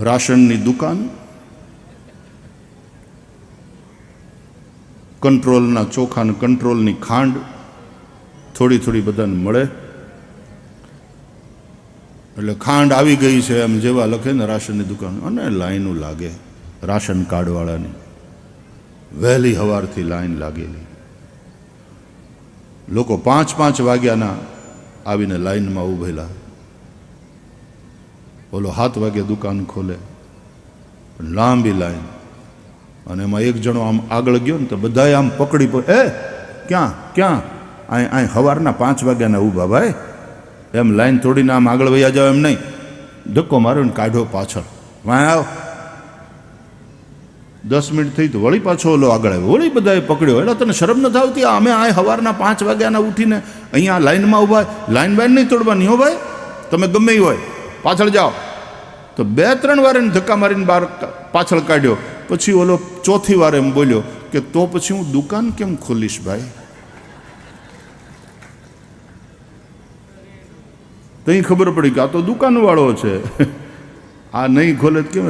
રાશનની દુકાન, કંટ્રોલના ચોખા ને કંટ્રોલની ખાંડ થોડી થોડી બધાને મળે. એટલે ખાંડ આવી ગઈ છે એમ જેવા લખે ને રાશનની દુકાન, અને લાઈનો લાગે રાશન કાર્ડવાળાની. વહેલી સવારથી લાઈન લાગેલી, લોકો 5-5 વાગ્યાના આવીને લાઈનમાં ઊભેલા. ઓલો 7 વાગે દુકાન ખોલે, લાંબી લાઈન. અને એમાં એક જણો આમ આગળ ગયો ને તો બધાએ આમ પકડી ક્યાં ક્યાં અહીં સવારના 5 વાગ્યાના ઊભા ભાઈ, એમ લાઈન તોડીને આમ આગળ વયા જાવ એમ નહીં. ધક્કો માર્યો ને કાઢો પાછળ, વાં આવ. 10 મિનિટ થઈ તો વળી પાછો ઓલો આગળ આવ્યો, વળી બધાએ પકડ્યો. એટલે તને શરમ નથી આવતી? અમે આ સવારના 5 વાગ્યાના ઉઠીને અહીંયા લાઈનમાં ઊભા, લાઈન બાઈન નહીં તોડવાની હો ભાઈ, તમે ગમે એ હોય પાછળ જાઓ. તો 2-3 વાર એને ધક્કા મારીને બહાર પાછળ કાઢ્યો. પછી ઓલો ચોથી વાર એમ બોલ્યો કે તો પછી હું દુકાન કેમ ખોલીશ ભાઈ? તઈ ખબર પડી કે આ તો દુકાનવાળો છે, આ નહીં ખોલે કેમ?